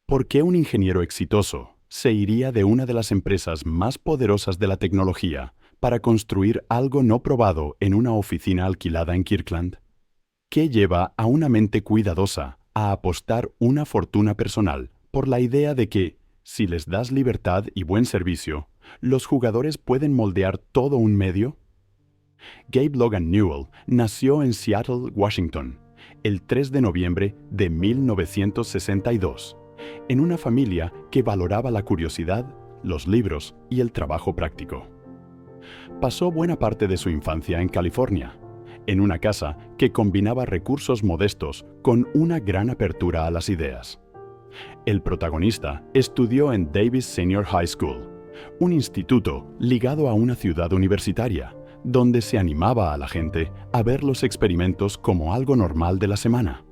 ¿Por qué un ingeniero exitoso se iría de una de las empresas más poderosas de la tecnología para construir algo no probado en una oficina alquilada en Kirkland? ¿Qué lleva a una mente cuidadosa a apostar una fortuna personal por la idea de que, si les das libertad y buen servicio, los jugadores pueden moldear todo un medio? Gabe Logan Newell nació en Seattle, Washington, el 3 de noviembre de 1962, en una familia que valoraba la curiosidad, los libros y el trabajo práctico. Pasó buena parte de su infancia en California, en una casa que combinaba recursos modestos con una gran apertura a las ideas. El protagonista estudió en Davis Senior High School, un instituto ligado a una ciudad universitaria, donde se animaba a la gente a ver los experimentos como algo normal de la semana.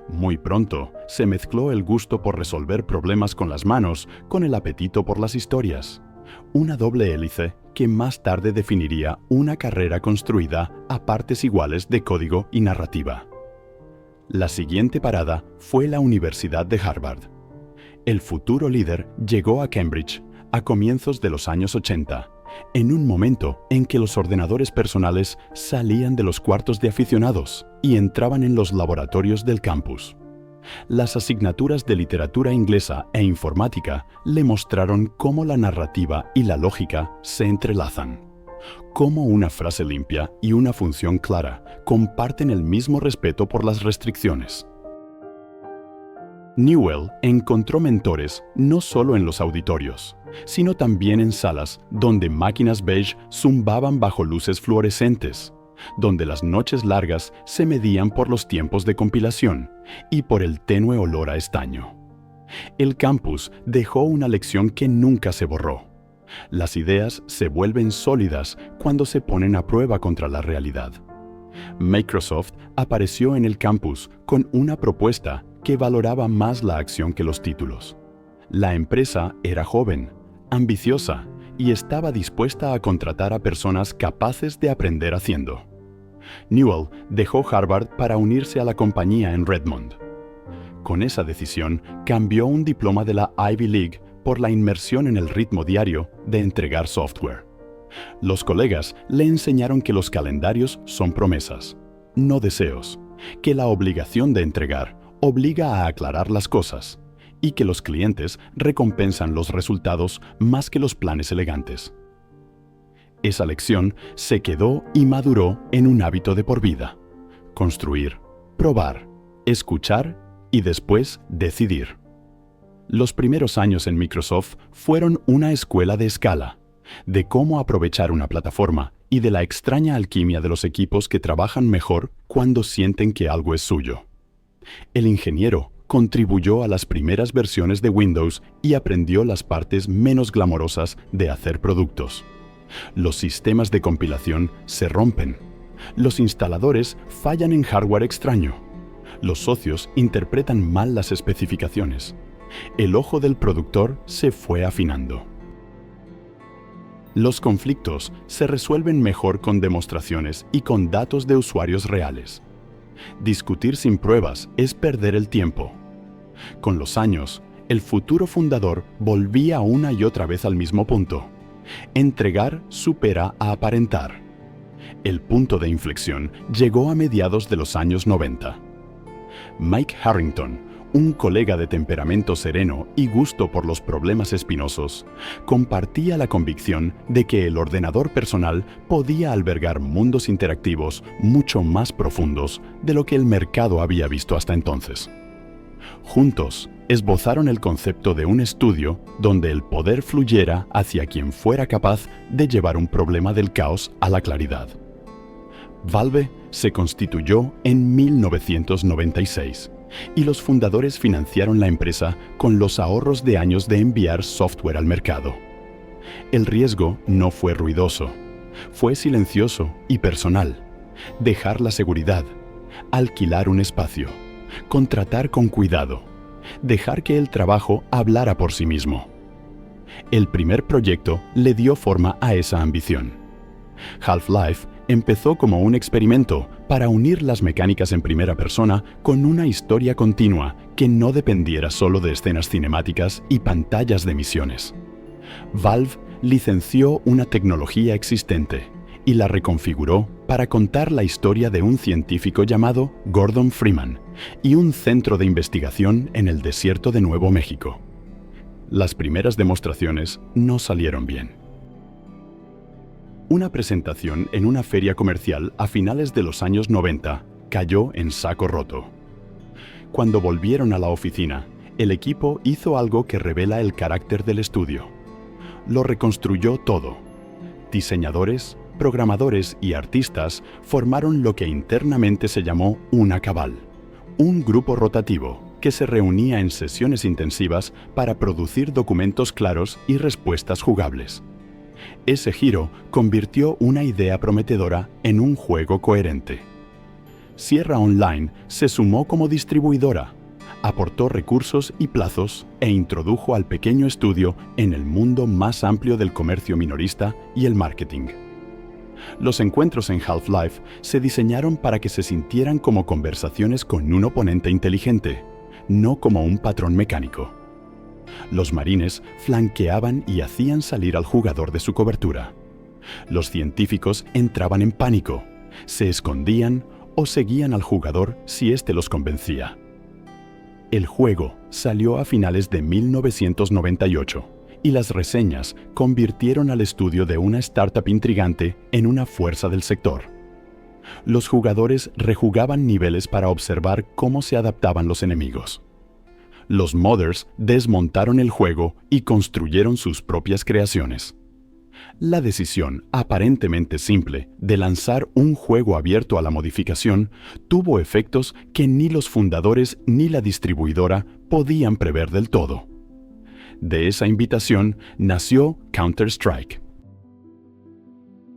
Muy pronto se mezcló el gusto por resolver problemas con las manos con el apetito por las historias, una doble hélice que más tarde definiría una carrera construida a partes iguales de código y narrativa. La siguiente parada fue la Universidad de Harvard. El futuro líder llegó a Cambridge a comienzos de los años 80, en un momento en que los ordenadores personales salían de los cuartos de aficionados y entraban en los laboratorios del campus. Las asignaturas de literatura inglesa e informática le mostraron cómo la narrativa y la lógica se entrelazan, cómo una frase limpia y una función clara comparten el mismo respeto por las restricciones. Newell encontró mentores no solo en los auditorios, sino también en salas donde máquinas beige zumbaban bajo luces fluorescentes, donde las noches largas se medían por los tiempos de compilación y por el tenue olor a estaño. El campus dejó una lección que nunca se borró. Las ideas se vuelven sólidas cuando se ponen a prueba contra la realidad. Microsoft apareció en el campus con una propuesta que valoraba más la acción que los títulos. La empresa era joven, ambiciosa y estaba dispuesta a contratar a personas capaces de aprender haciendo. Newell dejó Harvard para unirse a la compañía en Redmond. Con esa decisión, cambió un diploma de la Ivy League por la inmersión en el ritmo diario de entregar software. Los colegas le enseñaron que los calendarios son promesas, no deseos, que la obligación de entregar obliga a aclarar las cosas y que los clientes recompensan los resultados más que los planes elegantes. Esa lección se quedó y maduró en un hábito de por vida: construir, probar, escuchar y después decidir. Los primeros años en Microsoft fueron una escuela de escala, de cómo aprovechar una plataforma y de la extraña alquimia de los equipos que trabajan mejor cuando sienten que algo es suyo. El ingeniero contribuyó a las primeras versiones de Windows y aprendió las partes menos glamorosas de hacer productos. Los sistemas de compilación se rompen. Los instaladores fallan en hardware extraño. Los socios interpretan mal las especificaciones. El ojo del productor se fue afinando. Los conflictos se resuelven mejor con demostraciones y con datos de usuarios reales. Discutir sin pruebas es perder el tiempo. Con los años, el futuro fundador volvía una y otra vez al mismo punto. Entregar supera a aparentar. El punto de inflexión llegó a mediados de los años 90. Mike Harrington, un colega de temperamento sereno y gusto por los problemas espinosos, compartía la convicción de que el ordenador personal podía albergar mundos interactivos mucho más profundos de lo que el mercado había visto hasta entonces. Juntos, esbozaron el concepto de un estudio donde el poder fluyera hacia quien fuera capaz de llevar un problema del caos a la claridad. Valve se constituyó en 1996 y los fundadores financiaron la empresa con los ahorros de años de enviar software al mercado. El riesgo no fue ruidoso, fue silencioso y personal. Dejar la seguridad, alquilar un espacio, contratar con cuidado, dejar que el trabajo hablara por sí mismo. El primer proyecto le dio forma a esa ambición. Half-Life empezó como un experimento para unir las mecánicas en primera persona con una historia continua que no dependiera solo de escenas cinemáticas y pantallas de misiones. Valve licenció una tecnología existente y la reconfiguró para contar la historia de un científico llamado Gordon Freeman y un centro de investigación en el desierto de Nuevo México. Las primeras demostraciones no salieron bien. Una presentación en una feria comercial a finales de los años 90 cayó en saco roto. Cuando volvieron a la oficina, el equipo hizo algo que revela el carácter del estudio. Lo reconstruyó todo. Diseñadores, programadores y artistas formaron lo que internamente se llamó una cabal, un grupo rotativo que se reunía en sesiones intensivas para producir documentos claros y respuestas jugables. Ese giro convirtió una idea prometedora en un juego coherente. Sierra Online se sumó como distribuidora, aportó recursos y plazos e introdujo al pequeño estudio en el mundo más amplio del comercio minorista y el marketing. Los encuentros en Half-Life se diseñaron para que se sintieran como conversaciones con un oponente inteligente, no como un patrón mecánico. Los marines flanqueaban y hacían salir al jugador de su cobertura. Los científicos entraban en pánico, se escondían o seguían al jugador si éste los convencía. El juego salió a finales de 1998 y las reseñas convirtieron al estudio de una startup intrigante en una fuerza del sector. Los jugadores rejugaban niveles para observar cómo se adaptaban los enemigos. Los modders desmontaron el juego y construyeron sus propias creaciones. La decisión, aparentemente simple, de lanzar un juego abierto a la modificación tuvo efectos que ni los fundadores ni la distribuidora podían prever del todo. De esa invitación nació Counter-Strike.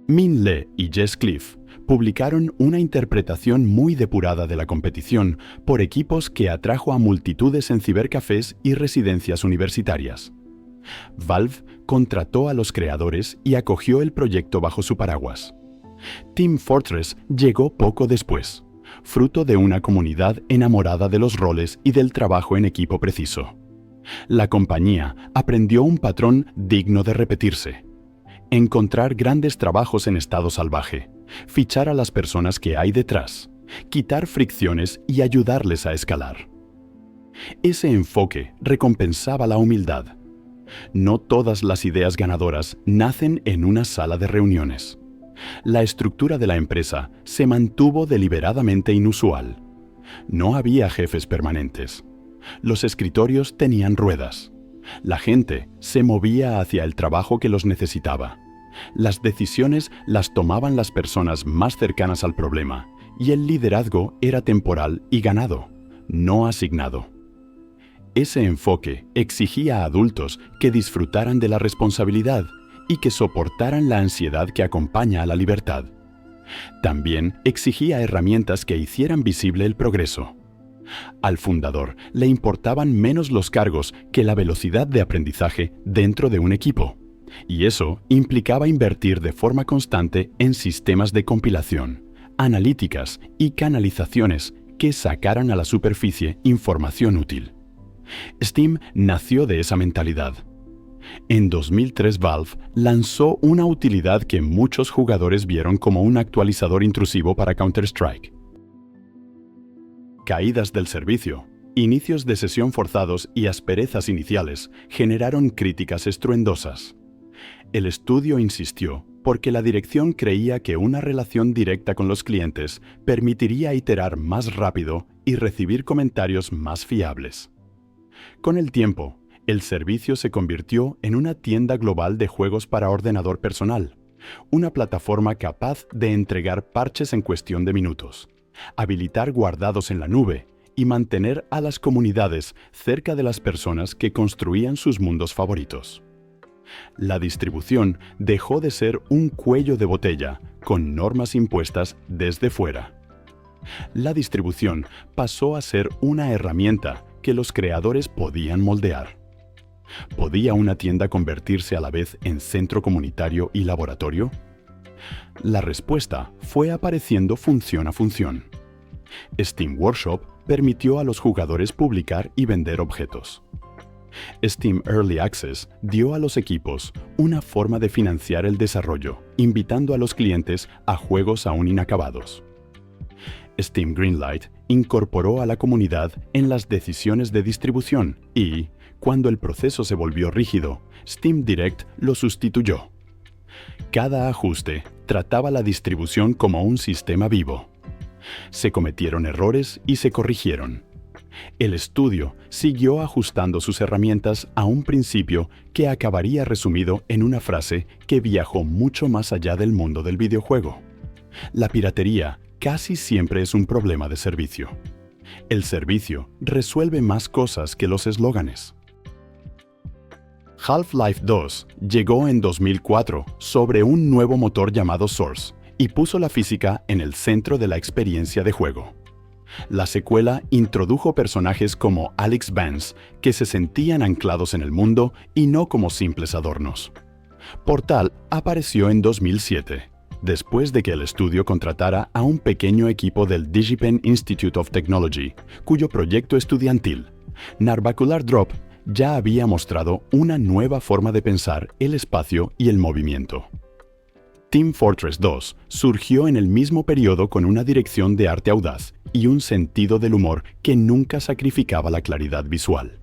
Min Lee y Jess Cliff publicaron una interpretación muy depurada de la competición por equipos que atrajo a multitudes en cibercafés y residencias universitarias. Valve contrató a los creadores y acogió el proyecto bajo su paraguas. Team Fortress llegó poco después, fruto de una comunidad enamorada de los roles y del trabajo en equipo preciso. La compañía aprendió un patrón digno de repetirse: encontrar grandes trabajos en estado salvaje, fichar a las personas que hay detrás, quitar fricciones y ayudarles a escalar. Ese enfoque recompensaba la humildad. No todas las ideas ganadoras nacen en una sala de reuniones. La estructura de la empresa se mantuvo deliberadamente inusual. No había jefes permanentes. Los escritorios tenían ruedas. La gente se movía hacia el trabajo que los necesitaba. Las decisiones las tomaban las personas más cercanas al problema, y el liderazgo era temporal y ganado, no asignado. Ese enfoque exigía a adultos que disfrutaran de la responsabilidad y que soportaran la ansiedad que acompaña a la libertad. También exigía herramientas que hicieran visible el progreso. Al fundador le importaban menos los cargos que la velocidad de aprendizaje dentro de un equipo, y eso implicaba invertir de forma constante en sistemas de compilación, analíticas y canalizaciones que sacaran a la superficie información útil. Steam nació de esa mentalidad. En 2003 Valve lanzó una utilidad que muchos jugadores vieron como un actualizador intrusivo para Counter-Strike. Caídas del servicio, inicios de sesión forzados y asperezas iniciales generaron críticas estruendosas. El estudio insistió porque la dirección creía que una relación directa con los clientes permitiría iterar más rápido y recibir comentarios más fiables. Con el tiempo, el servicio se convirtió en una tienda global de juegos para ordenador personal, una plataforma capaz de entregar parches en cuestión de minutos, habilitar guardados en la nube y mantener a las comunidades cerca de las personas que construían sus mundos favoritos. La distribución dejó de ser un cuello de botella con normas impuestas desde fuera. La distribución pasó a ser una herramienta que los creadores podían moldear. ¿Podía una tienda convertirse a la vez en centro comunitario y laboratorio? La respuesta fue apareciendo función a función. Steam Workshop permitió a los jugadores publicar y vender objetos. Steam Early Access dio a los equipos una forma de financiar el desarrollo, invitando a los clientes a juegos aún inacabados. Steam Greenlight incorporó a la comunidad en las decisiones de distribución y, cuando el proceso se volvió rígido, Steam Direct lo sustituyó. Cada ajuste trataba la distribución como un sistema vivo. Se cometieron errores y se corrigieron. El estudio siguió ajustando sus herramientas a un principio que acabaría resumido en una frase que viajó mucho más allá del mundo del videojuego. La piratería casi siempre es un problema de servicio. El servicio resuelve más cosas que los eslóganes. Half-Life 2 llegó en 2004 sobre un nuevo motor llamado Source y puso la física en el centro de la experiencia de juego. La secuela introdujo personajes como Alex Vance, que se sentían anclados en el mundo y no como simples adornos. Portal apareció en 2007, después de que el estudio contratara a un pequeño equipo del DigiPen Institute of Technology, cuyo proyecto estudiantil, Narvacular Drop, ya había mostrado una nueva forma de pensar el espacio y el movimiento. Team Fortress 2 surgió en el mismo periodo con una dirección de arte audaz y un sentido del humor que nunca sacrificaba la claridad visual.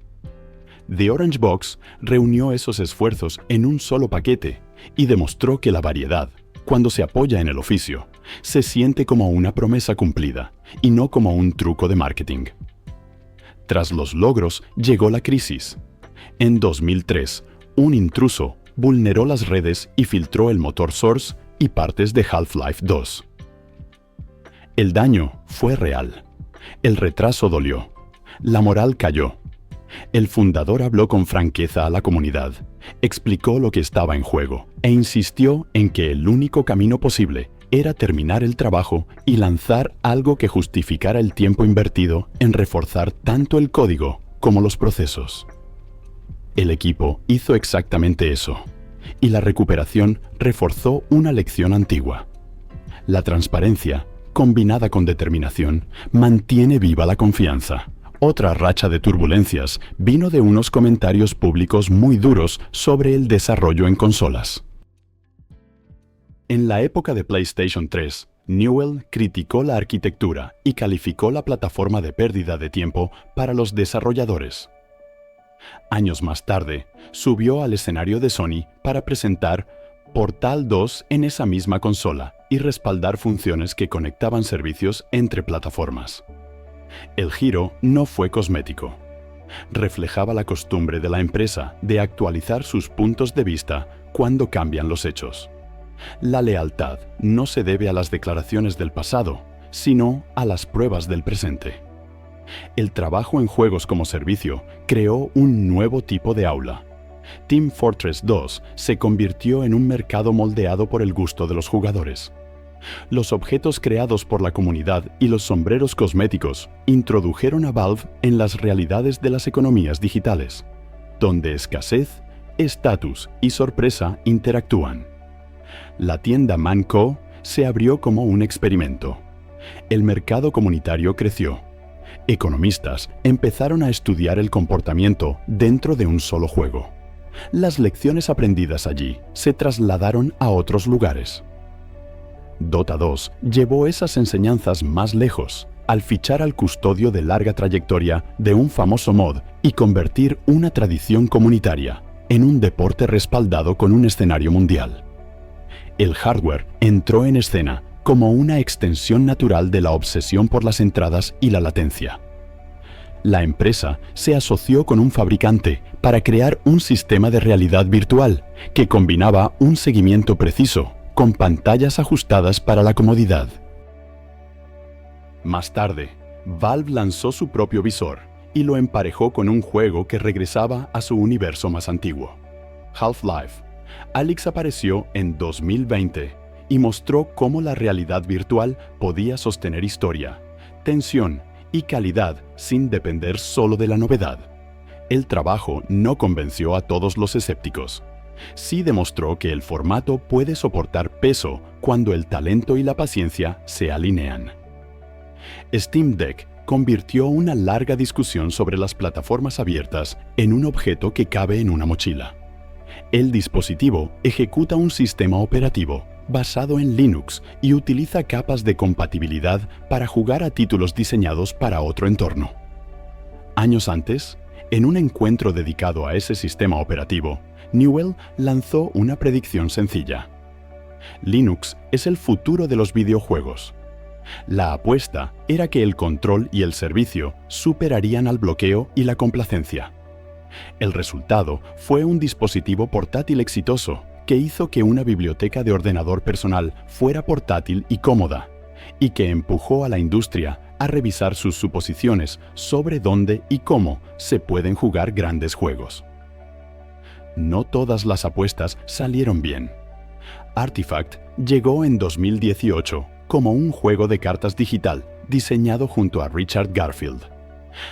The Orange Box reunió esos esfuerzos en un solo paquete y demostró que la variedad, cuando se apoya en el oficio, se siente como una promesa cumplida y no como un truco de marketing. Tras los logros llegó la crisis. En 2003, un intruso vulneró las redes y filtró el motor Source y partes de Half-Life 2. El daño fue real. El retraso dolió. La moral cayó. El fundador habló con franqueza a la comunidad, explicó lo que estaba en juego e insistió en que el único camino posible era terminar el trabajo y lanzar algo que justificara el tiempo invertido en reforzar tanto el código como los procesos. El equipo hizo exactamente eso, y la recuperación reforzó una lección antigua. La transparencia, combinada con determinación, mantiene viva la confianza. Otra racha de turbulencias vino de unos comentarios públicos muy duros sobre el desarrollo en consolas. En la época de PlayStation 3, Newell criticó la arquitectura y calificó la plataforma de pérdida de tiempo para los desarrolladores. Años más tarde, subió al escenario de Sony para presentar Portal 2 en esa misma consola y respaldar funciones que conectaban servicios entre plataformas. El giro no fue cosmético. Reflejaba la costumbre de la empresa de actualizar sus puntos de vista cuando cambian los hechos. La lealtad no se debe a las declaraciones del pasado, sino a las pruebas del presente. El trabajo en juegos como servicio creó un nuevo tipo de aula. Team Fortress 2 se convirtió en un mercado moldeado por el gusto de los jugadores. Los objetos creados por la comunidad y los sombreros cosméticos introdujeron a Valve en las realidades de las economías digitales, donde escasez, estatus y sorpresa interactúan. La tienda Manco se abrió como un experimento. El mercado comunitario creció. Economistas empezaron a estudiar el comportamiento dentro de un solo juego. Las lecciones aprendidas allí se trasladaron a otros lugares. Dota 2 llevó esas enseñanzas más lejos al fichar al custodio de larga trayectoria de un famoso mod y convertir una tradición comunitaria en un deporte respaldado con un escenario mundial. El hardware entró en escena como una extensión natural de la obsesión por las entradas y la latencia. La empresa se asoció con un fabricante para crear un sistema de realidad virtual que combinaba un seguimiento preciso con pantallas ajustadas para la comodidad. Más tarde, Valve lanzó su propio visor y lo emparejó con un juego que regresaba a su universo más antiguo, Half-Life. Alyx apareció en 2020 y mostró cómo la realidad virtual podía sostener historia, tensión y calidad sin depender solo de la novedad. El trabajo no convenció a todos los escépticos. Sí demostró que el formato puede soportar peso cuando el talento y la paciencia se alinean. Steam Deck convirtió una larga discusión sobre las plataformas abiertas en un objeto que cabe en una mochila. El dispositivo ejecuta un sistema operativo basado en Linux y utiliza capas de compatibilidad para jugar a títulos diseñados para otro entorno. Años antes, en un encuentro dedicado a ese sistema operativo, Newell lanzó una predicción sencilla. Linux es el futuro de los videojuegos. La apuesta era que el control y el servicio superarían al bloqueo y la complacencia. El resultado fue un dispositivo portátil exitoso que hizo que una biblioteca de ordenador personal fuera portátil y cómoda, y que empujó a la industria a revisar sus suposiciones sobre dónde y cómo se pueden jugar grandes juegos. No todas las apuestas salieron bien. Artifact llegó en 2018 como un juego de cartas digital diseñado junto a Richard Garfield.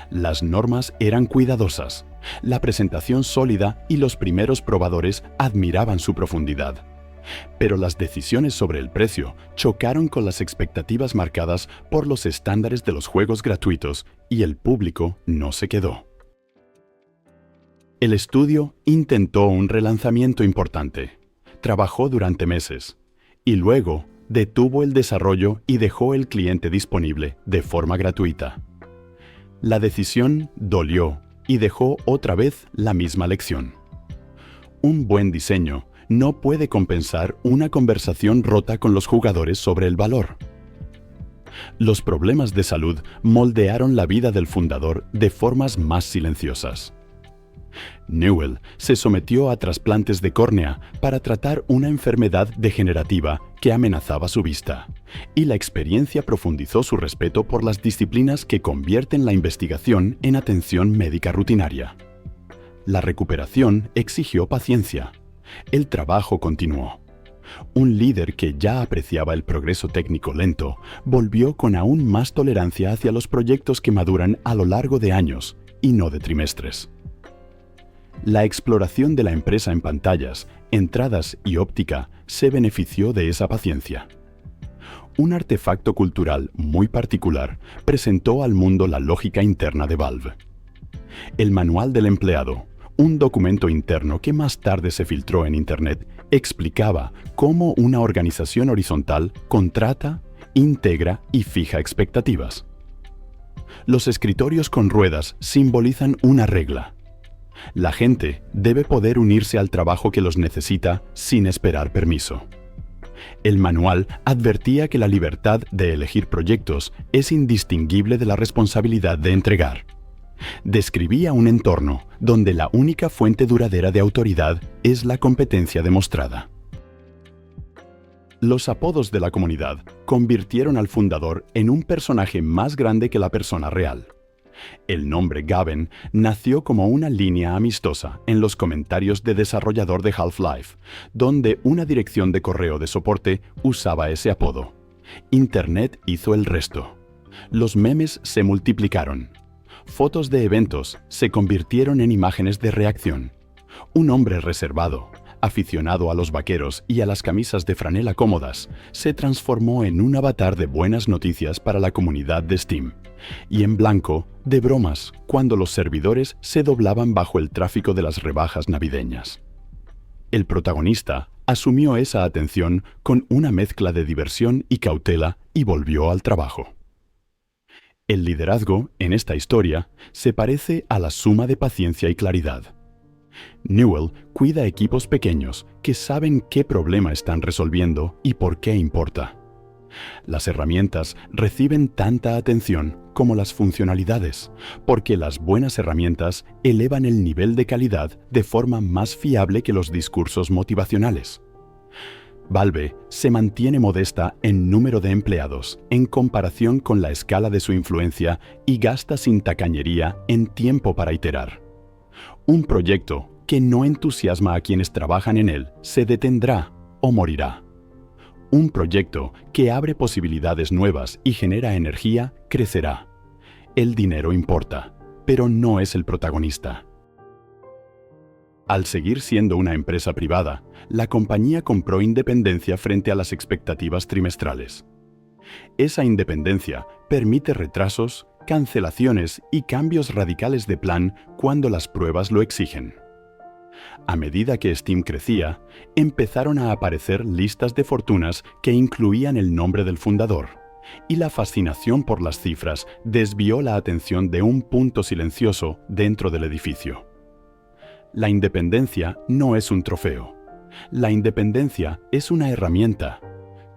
Las normas eran cuidadosas, la presentación sólida y los primeros probadores admiraban su profundidad. Pero las decisiones sobre el precio chocaron con las expectativas marcadas por los estándares de los juegos gratuitos y el público no se quedó. El estudio intentó un relanzamiento importante, trabajó durante meses y luego detuvo el desarrollo y dejó el cliente disponible de forma gratuita. La decisión dolió y dejó otra vez la misma lección. Un buen diseño no puede compensar una conversación rota con los jugadores sobre el valor. Los problemas de salud moldearon la vida del fundador de formas más silenciosas. Newell se sometió a trasplantes de córnea para tratar una enfermedad degenerativa que amenazaba su vista, y la experiencia profundizó su respeto por las disciplinas que convierten la investigación en atención médica rutinaria. La recuperación exigió paciencia. El trabajo continuó. Un líder que ya apreciaba el progreso técnico lento volvió con aún más tolerancia hacia los proyectos que maduran a lo largo de años y no de trimestres. La exploración de la empresa en pantallas, entradas y óptica se benefició de esa paciencia. Un artefacto cultural muy particular presentó al mundo la lógica interna de Valve. El manual del empleado, un documento interno que más tarde se filtró en Internet, explicaba cómo una organización horizontal contrata, integra y fija expectativas. Los escritorios con ruedas simbolizan una regla. La gente debe poder unirse al trabajo que los necesita sin esperar permiso. El manual advertía que la libertad de elegir proyectos es indistinguible de la responsabilidad de entregar. Describía un entorno donde la única fuente duradera de autoridad es la competencia demostrada. Los apodos de la comunidad convirtieron al fundador en un personaje más grande que la persona real. El nombre Gaben nació como una línea amistosa en los comentarios de desarrollador de Half-Life, donde una dirección de correo de soporte usaba ese apodo. Internet hizo el resto. Los memes se multiplicaron. Fotos de eventos se convirtieron en imágenes de reacción. Un hombre reservado, aficionado a los vaqueros y a las camisas de franela cómodas, se transformó en un avatar de buenas noticias para la comunidad de Steam, y en blanco de bromas cuando los servidores se doblaban bajo el tráfico de las rebajas navideñas. El protagonista asumió esa atención con una mezcla de diversión y cautela y volvió al trabajo. El liderazgo, en esta historia, se parece a la suma de paciencia y claridad. Newell cuida equipos pequeños que saben qué problema están resolviendo y por qué importa. Las herramientas reciben tanta atención como las funcionalidades, porque las buenas herramientas elevan el nivel de calidad de forma más fiable que los discursos motivacionales. Valve se mantiene modesta en número de empleados en comparación con la escala de su influencia y gasta sin tacañería en tiempo para iterar. Un proyecto que no entusiasma a quienes trabajan en él se detendrá o morirá. Un proyecto que abre posibilidades nuevas y genera energía crecerá. El dinero importa, pero no es el protagonista. Al seguir siendo una empresa privada, la compañía compró independencia frente a las expectativas trimestrales. Esa independencia permite retrasos, cancelaciones y cambios radicales de plan cuando las pruebas lo exigen. A medida que Steam crecía, empezaron a aparecer listas de fortunas que incluían el nombre del fundador, y la fascinación por las cifras desvió la atención de un punto silencioso dentro del edificio. La independencia no es un trofeo. La independencia es una herramienta.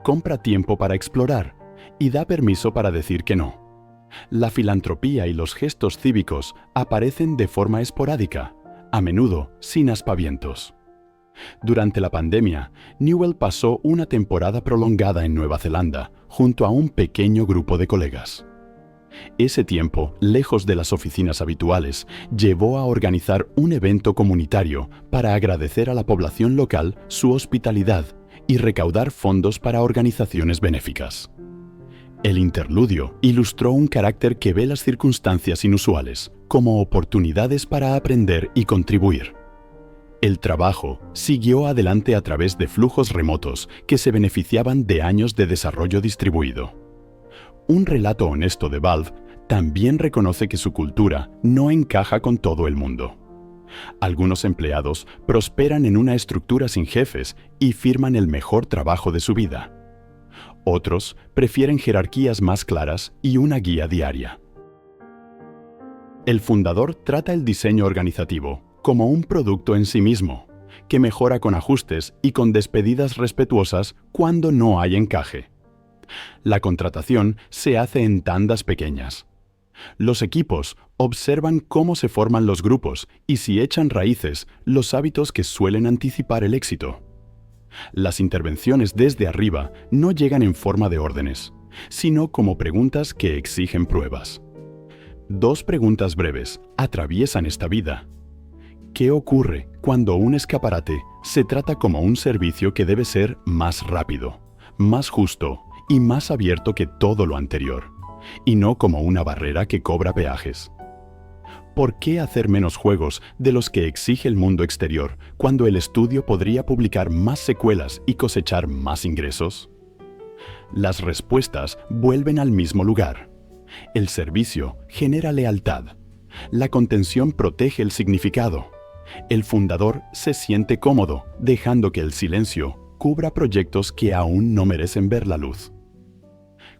Compra tiempo para explorar y da permiso para decir que no. La filantropía y los gestos cívicos aparecen de forma esporádica, a menudo sin aspavientos. Durante la pandemia, Newell pasó una temporada prolongada en Nueva Zelanda junto a un pequeño grupo de colegas. Ese tiempo, lejos de las oficinas habituales, llevó a organizar un evento comunitario para agradecer a la población local su hospitalidad y recaudar fondos para organizaciones benéficas. El interludio ilustró un carácter que ve las circunstancias inusuales como oportunidades para aprender y contribuir. El trabajo siguió adelante a través de flujos remotos que se beneficiaban de años de desarrollo distribuido. Un relato honesto de Valve también reconoce que su cultura no encaja con todo el mundo. Algunos empleados prosperan en una estructura sin jefes y firman el mejor trabajo de su vida. Otros prefieren jerarquías más claras y una guía diaria. El fundador trata el diseño organizativo como un producto en sí mismo, que mejora con ajustes y con despedidas respetuosas cuando no hay encaje. La contratación se hace en tandas pequeñas. Los equipos observan cómo se forman los grupos y si echan raíces los hábitos que suelen anticipar el éxito. Las intervenciones desde arriba no llegan en forma de órdenes, sino como preguntas que exigen pruebas. 2 preguntas breves atraviesan esta vida. ¿Qué ocurre cuando un escaparate se trata como un servicio que debe ser más rápido, más justo y más abierto que todo lo anterior, y no como una barrera que cobra peajes? ¿Por qué hacer menos juegos de los que exige el mundo exterior cuando el estudio podría publicar más secuelas y cosechar más ingresos? Las respuestas vuelven al mismo lugar. El servicio genera lealtad. La contención protege el significado. El fundador se siente cómodo, dejando que el silencio cubra proyectos que aún no merecen ver la luz.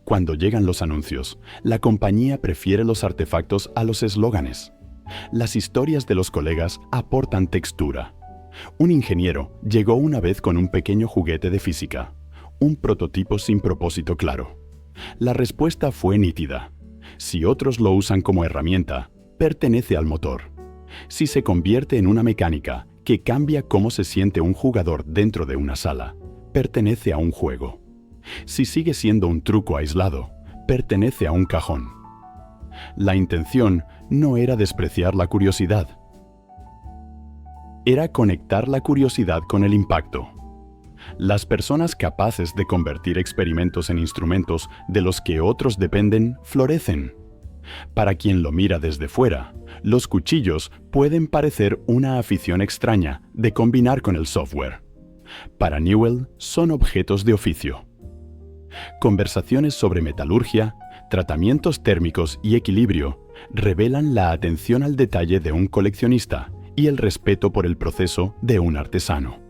Cuando llegan los anuncios, la compañía prefiere los artefactos a los eslóganes. Las historias de los colegas aportan textura. Un ingeniero llegó una vez con un pequeño juguete de física, un prototipo sin propósito claro. La respuesta fue nítida. Si otros lo usan como herramienta, pertenece al motor. Si se convierte en una mecánica que cambia cómo se siente un jugador dentro de una sala, pertenece a un juego. Si sigue siendo un truco aislado, pertenece a un cajón. La intención no era despreciar la curiosidad. Era conectar la curiosidad con el impacto. Las personas capaces de convertir experimentos en instrumentos de los que otros dependen florecen. Para quien lo mira desde fuera, los cuchillos pueden parecer una afición extraña de combinar con el software. Para Newell son objetos de oficio. Conversaciones sobre metalurgia, tratamientos térmicos y equilibrio revelan la atención al detalle de un coleccionista y el respeto por el proceso de un artesano.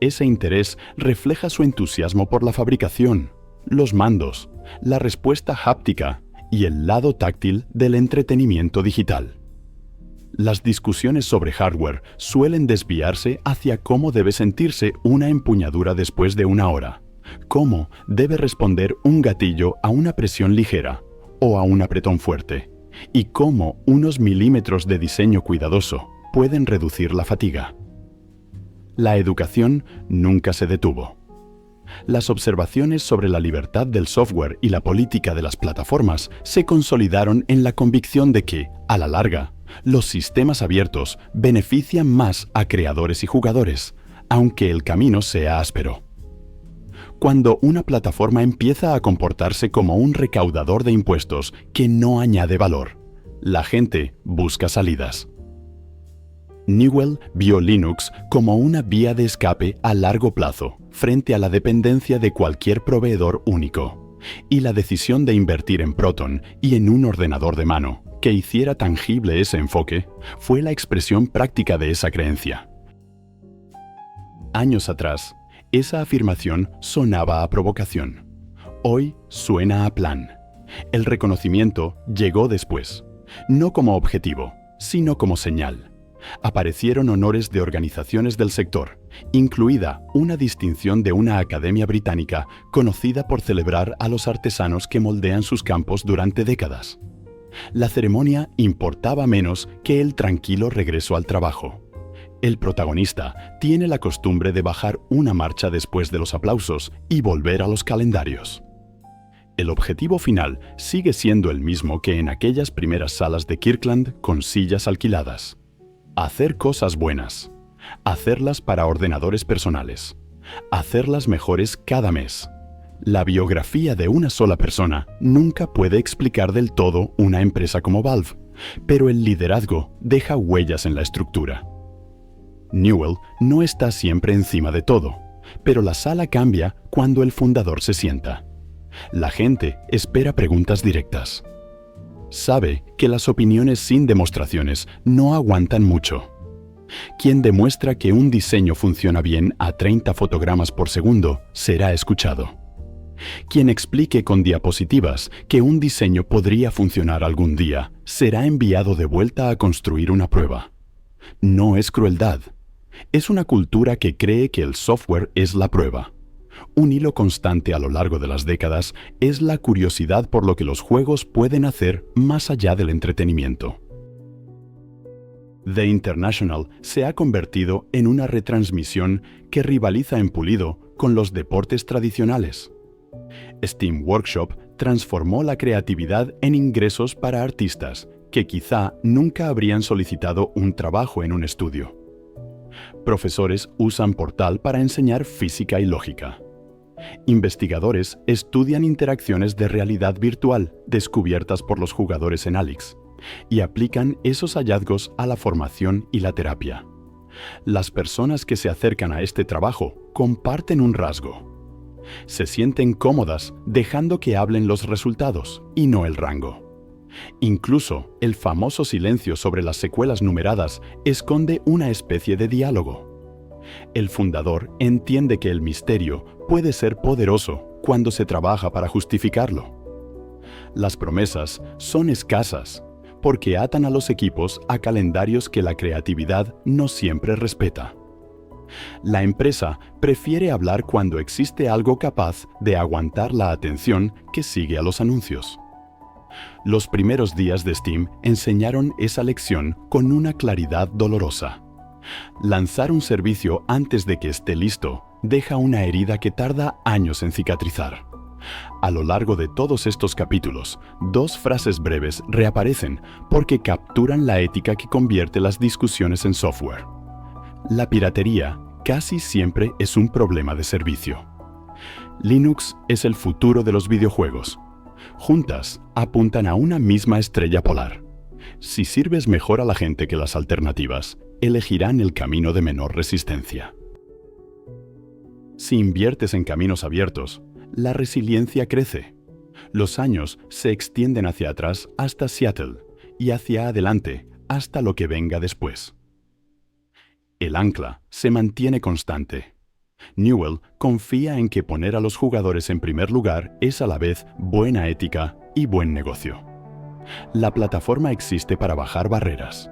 Ese interés refleja su entusiasmo por la fabricación, los mandos, la respuesta háptica y el lado táctil del entretenimiento digital. Las discusiones sobre hardware suelen desviarse hacia cómo debe sentirse una empuñadura después de una hora, cómo debe responder un gatillo a una presión ligera o a un apretón fuerte, y cómo unos milímetros de diseño cuidadoso pueden reducir la fatiga. La educación nunca se detuvo. Las observaciones sobre la libertad del software y la política de las plataformas se consolidaron en la convicción de que, a la larga, los sistemas abiertos benefician más a creadores y jugadores, aunque el camino sea áspero. Cuando una plataforma empieza a comportarse como un recaudador de impuestos que no añade valor, la gente busca salidas. Newell vio Linux como una vía de escape a largo plazo frente a la dependencia de cualquier proveedor único, y la decisión de invertir en Proton y en un ordenador de mano que hiciera tangible ese enfoque fue la expresión práctica de esa creencia. Años atrás, esa afirmación sonaba a provocación. Hoy suena a plan. El reconocimiento llegó después, no como objetivo, sino como señal. Aparecieron honores de organizaciones del sector, incluida una distinción de una academia británica conocida por celebrar a los artesanos que moldean sus campos durante décadas. La ceremonia importaba menos que el tranquilo regreso al trabajo. El protagonista tiene la costumbre de bajar una marcha después de los aplausos y volver a los calendarios. El objetivo final sigue siendo el mismo que en aquellas primeras salas de Kirkland con sillas alquiladas. Hacer cosas buenas. Hacerlas para ordenadores personales. Hacerlas mejores cada mes. La biografía de una sola persona nunca puede explicar del todo una empresa como Valve, pero el liderazgo deja huellas en la estructura. Newell no está siempre encima de todo, pero la sala cambia cuando el fundador se sienta. La gente espera preguntas directas. Sabe que las opiniones sin demostraciones no aguantan mucho. Quien demuestra que un diseño funciona bien a 30 fotogramas por segundo será escuchado. Quien explique con diapositivas que un diseño podría funcionar algún día será enviado de vuelta a construir una prueba. No es crueldad. Es una cultura que cree que el software es la prueba. Un hilo constante a lo largo de las décadas es la curiosidad por lo que los juegos pueden hacer más allá del entretenimiento. The International se ha convertido en una retransmisión que rivaliza en pulido con los deportes tradicionales. Steam Workshop transformó la creatividad en ingresos para artistas que quizá nunca habrían solicitado un trabajo en un estudio. Profesores usan Portal para enseñar física y lógica. Investigadores estudian interacciones de realidad virtual descubiertas por los jugadores en Alyx y aplican esos hallazgos a la formación y la terapia. Las personas que se acercan a este trabajo comparten un rasgo. Se sienten cómodas dejando que hablen los resultados y no el rango. Incluso el famoso silencio sobre las secuelas numeradas esconde una especie de diálogo. El fundador entiende que el misterio puede ser poderoso cuando se trabaja para justificarlo. Las promesas son escasas porque atan a los equipos a calendarios que la creatividad no siempre respeta. La empresa prefiere hablar cuando existe algo capaz de aguantar la atención que sigue a los anuncios. Los primeros días de Steam enseñaron esa lección con una claridad dolorosa. Lanzar un servicio antes de que esté listo deja una herida que tarda años en cicatrizar. A lo largo de todos estos capítulos, dos frases breves reaparecen porque capturan la ética que convierte las discusiones en software. La piratería casi siempre es un problema de servicio. Linux es el futuro de los videojuegos. Juntas, apuntan a una misma estrella polar. Si sirves mejor a la gente que las alternativas, elegirán el camino de menor resistencia. Si inviertes en caminos abiertos, la resiliencia crece. Los años se extienden hacia atrás hasta Seattle y hacia adelante hasta lo que venga después. El ancla se mantiene constante. Newell confía en que poner a los jugadores en primer lugar es a la vez buena ética y buen negocio. La plataforma existe para bajar barreras.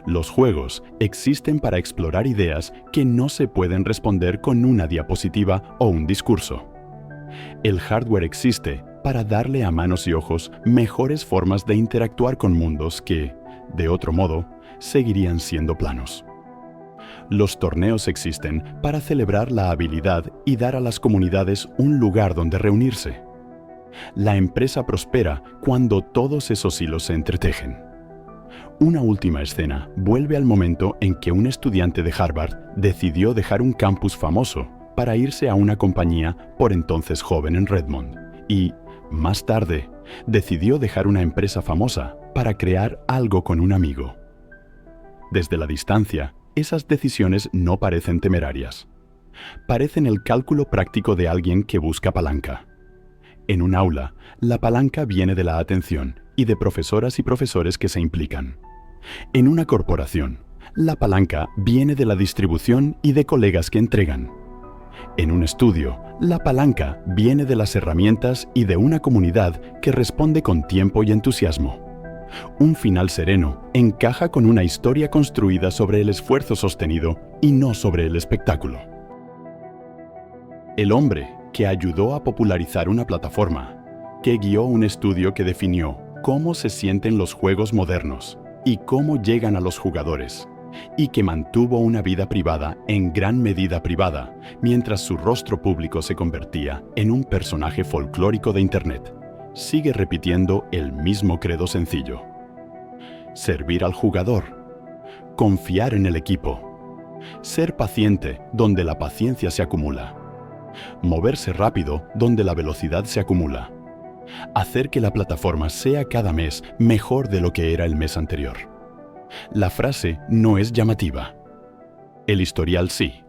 Los juegos existen para explorar ideas que no se pueden responder con una diapositiva o un discurso. El hardware existe para darle a manos y ojos mejores formas de interactuar con mundos que, de otro modo, seguirían siendo planos. Los torneos existen para celebrar la habilidad y dar a las comunidades un lugar donde reunirse. La empresa prospera cuando todos esos hilos se entretejen. Una última escena vuelve al momento en que un estudiante de Harvard decidió dejar un campus famoso para irse a una compañía por entonces joven en Redmond y, más tarde, decidió dejar una empresa famosa para crear algo con un amigo. Desde la distancia, esas decisiones no parecen temerarias. Parecen el cálculo práctico de alguien que busca palanca. En un aula, la palanca viene de la atención y de profesoras y profesores que se implican. En una corporación, la palanca viene de la distribución y de colegas que entregan. En un estudio, la palanca viene de las herramientas y de una comunidad que responde con tiempo y entusiasmo. Un final sereno encaja con una historia construida sobre el esfuerzo sostenido y no sobre el espectáculo. El hombre que ayudó a popularizar una plataforma, que guió un estudio que definió cómo se sienten los juegos modernos y cómo llegan a los jugadores, y que mantuvo una vida privada en gran medida privada, mientras su rostro público se convertía en un personaje folclórico de Internet, sigue repitiendo el mismo credo sencillo: servir al jugador, confiar en el equipo, ser paciente donde la paciencia se acumula, moverse rápido donde la velocidad se acumula, hacer que la plataforma sea cada mes mejor de lo que era el mes anterior. La frase no es llamativa. El historial sí.